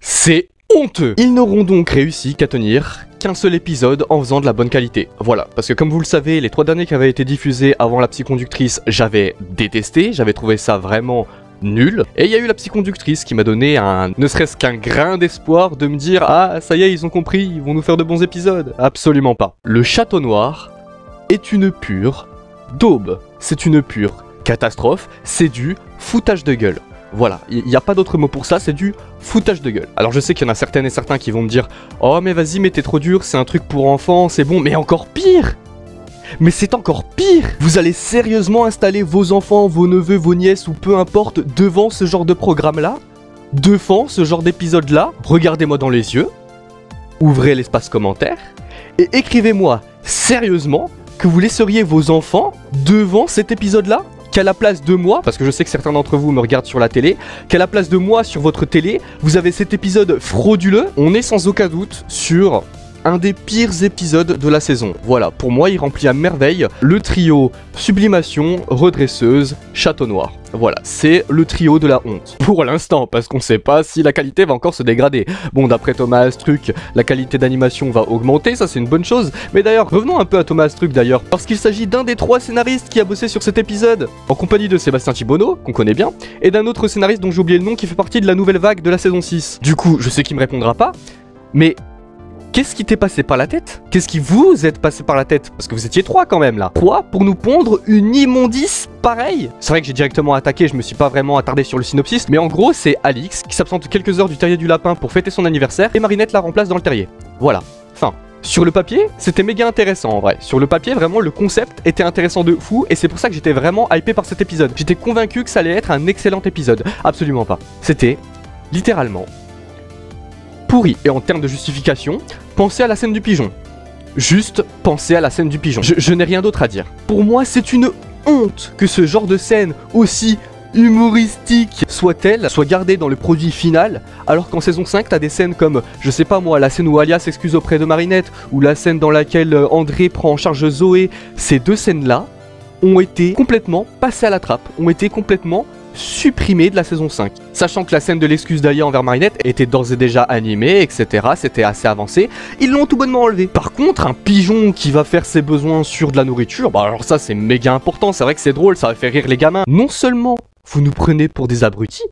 C'est honteux. Ils n'auront donc réussi qu'à tenir qu'un seul épisode en faisant de la bonne qualité. Voilà, parce que comme vous le savez, les 3 derniers qui avaient été diffusés avant la psy-conductrice, j'avais détesté, j'avais trouvé ça vraiment nul. Et il y a eu la psy-conductrice qui m'a donné ne serait-ce qu'un grain d'espoir de me dire « Ah, ça y est, ils ont compris, ils vont nous faire de bons épisodes. » Absolument pas. Le Château Noir est une pure daube. C'est une pure catastrophe, c'est du foutage de gueule. Voilà, il n'y a pas d'autre mot pour ça, c'est du foutage de gueule. Alors je sais qu'il y en a certaines et certains qui vont me dire « Oh mais vas-y, mais t'es trop dur, c'est un truc pour enfants, c'est bon. » Mais encore pire! Mais c'est encore pire! Vous allez sérieusement installer vos enfants, vos neveux, vos nièces ou peu importe devant ce genre de programme-là? Devant ce genre d'épisode-là? Regardez-moi dans les yeux, ouvrez l'espace commentaire et écrivez-moi sérieusement que vous laisseriez vos enfants devant cet épisode-là? Qu'à la place de moi, parce que je sais que certains d'entre vous me regardent sur la télé, qu'à la place de moi sur votre télé, vous avez cet épisode frauduleux. On est sans aucun doute sur un des pires épisodes de la saison. Voilà, pour moi, il remplit à merveille le trio Sublimation, Redresseuse, Château Noir. Voilà, c'est le trio de la honte. Pour l'instant, parce qu'on sait pas si la qualité va encore se dégrader. Bon, d'après Thomas Astruc, la qualité d'animation va augmenter, ça c'est une bonne chose. Mais d'ailleurs, revenons un peu à Thomas Astruc d'ailleurs, parce qu'il s'agit d'un des 3 scénaristes qui a bossé sur cet épisode, en compagnie de Sébastien Thibonneau, qu'on connaît bien, et d'un autre scénariste dont j'ai oublié le nom, qui fait partie de la nouvelle vague de la saison 6. Du coup, je sais qu'il me répondra pas, mais qu'est-ce qui t'est passé par la tête? Qu'est-ce qui vous êtes passé par la tête? Parce que vous étiez 3 quand même là. 3 pour nous pondre une immondice pareille. C'est vrai que j'ai directement attaqué, je me suis pas vraiment attardé sur le synopsis, mais en gros c'est Alix qui s'absente quelques heures du terrier du lapin pour fêter son anniversaire et Marinette la remplace dans le terrier. Voilà, fin. Sur le papier, c'était méga intéressant en vrai. Sur le papier, vraiment, le concept était intéressant de fou et c'est pour ça que j'étais vraiment hypé par cet épisode. J'étais convaincu que ça allait être un excellent épisode. Absolument pas. C'était littéralement pourri. Et en termes de justification, pensez à la scène du pigeon. Juste pensez à la scène du pigeon. Je n'ai rien d'autre à dire. Pour moi, c'est une honte que ce genre de scène aussi humoristique soit-elle, soit gardée dans le produit final, alors qu'en saison 5, t'as des scènes comme, je sais pas moi, la scène où Alia s'excuse auprès de Marinette, ou la scène dans laquelle André prend en charge Zoé. Ces 2 scènes-là ont été complètement passées à la trappe, ont été complètement supprimé de la saison 5. Sachant que la scène de l'excuse d'Alia envers Marinette était d'ores et déjà animée, etc. C'était assez avancé. Ils l'ont tout bonnement enlevé. Par contre, un pigeon qui va faire ses besoins sur de la nourriture, bah alors ça c'est méga important. C'est vrai que c'est drôle, ça va faire rire les gamins. Non seulement vous nous prenez pour des abrutis,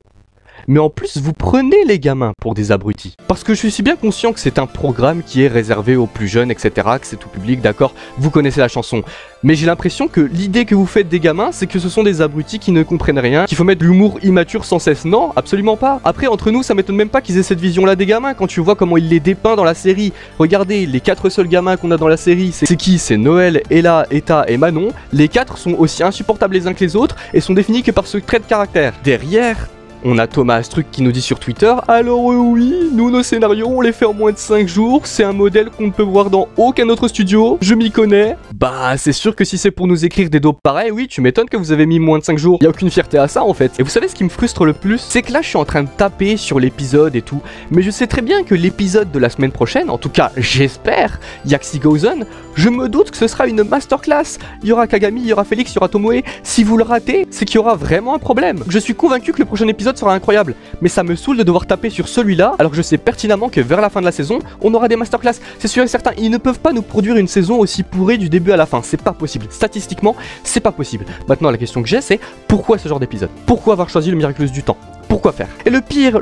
mais en plus vous prenez les gamins pour des abrutis. Parce que je suis bien conscient que c'est un programme qui est réservé aux plus jeunes, etc. Que c'est tout public, d'accord, vous connaissez la chanson. Mais j'ai l'impression que l'idée que vous faites des gamins, c'est que ce sont des abrutis qui ne comprennent rien, qu'il faut mettre de l'humour immature sans cesse. Non, absolument pas. Après, entre nous, ça m'étonne même pas qu'ils aient cette vision-là des gamins, quand tu vois comment il les dépeint dans la série. Regardez, les 4 seuls gamins qu'on a dans la série, c'est qui? C'est Noël, Ella, Eta et Manon. Les 4 sont aussi insupportables les uns que les autres, et sont définis que par ce trait de caractère. Derrière, on a Thomas Astruc qui nous dit sur Twitter « Alors oui, nous nos scénarios on les fait en moins de 5 jours, c'est un modèle qu'on ne peut voir dans aucun autre studio, je m'y connais. » Bah c'est sûr que si c'est pour nous écrire des dopes pareils, oui tu m'étonnes que vous avez mis moins de 5 jours. Y a aucune fierté à ça en fait. Et vous savez ce qui me frustre le plus? C'est que là je suis en train de taper sur l'épisode et tout, mais je sais très bien que l'épisode de la semaine prochaine, en tout cas j'espère, Yaxi Goes On, je me doute que ce sera une masterclass. Il y aura Kagami, il y aura Félix, il y aura Tomoe. Si vous le ratez, c'est qu'il y aura vraiment un problème. Je suis convaincu que le prochain épisode sera incroyable, mais ça me saoule de devoir taper sur celui-là alors que je sais pertinemment que vers la fin de la saison on aura des masterclass, c'est sûr et certain. Ils ne peuvent pas nous produire une saison aussi pourrie du début à la fin, c'est pas possible, statistiquement c'est pas possible. Maintenant la question que j'ai c'est pourquoi ce genre d'épisode? Pourquoi avoir choisi le Miraculous du temps? Pourquoi faire? Et le pire,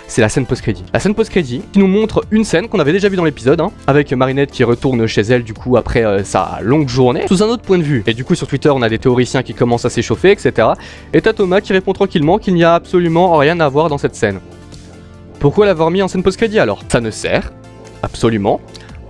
c'est la scène post-crédit. La scène post-crédit qui nous montre une scène qu'on avait déjà vue dans l'épisode, hein, avec Marinette qui retourne chez elle du coup après sa longue journée, sous un autre point de vue. Et du coup sur Twitter on a des théoriciens qui commencent à s'échauffer, etc. Et t'as Thomas qui répond tranquillement qu'il n'y a absolument rien à voir dans cette scène. Pourquoi l'avoir mis en scène post-crédit alors? Ça ne sert absolument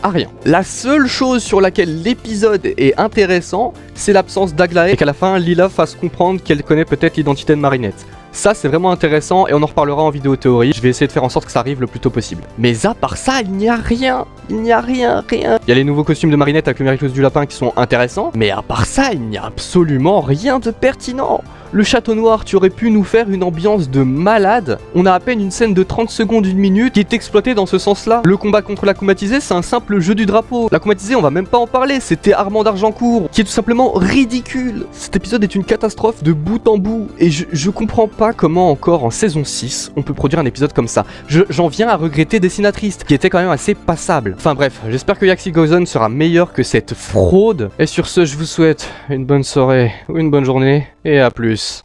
à rien. La seule chose sur laquelle l'épisode est intéressant, c'est l'absence d'Aglaé et qu'à la fin Lila fasse comprendre qu'elle connaît peut-être l'identité de Marinette. Ça c'est vraiment intéressant et on en reparlera en vidéo théorie. Je vais essayer de faire en sorte que ça arrive le plus tôt possible. Mais à part ça, il n'y a rien. Il n'y a rien. Il y a les nouveaux costumes de Marinette avec le Miraculous du lapin qui sont intéressants, mais à part ça, il n'y a absolument rien de pertinent. Le Château Noir, tu aurais pu nous faire une ambiance de malade. On a à peine une scène de 30 secondes, 1 minute qui est exploitée dans ce sens-là. Le combat contre la Commatisée, c'est un simple jeu du drapeau. La Commatisée, on va même pas en parler, c'était Armand d'Argencourt, qui est tout simplement ridicule. Cet épisode est une catastrophe de bout en bout, et je comprends pas comment encore en saison 6, on peut produire un épisode comme ça. J'en viens à regretter Dessinatrice, qui était quand même assez passable. Enfin bref, j'espère que Yaxi Gozen sera meilleur que cette fraude. Et sur ce, je vous souhaite une bonne soirée ou une bonne journée, et à plus.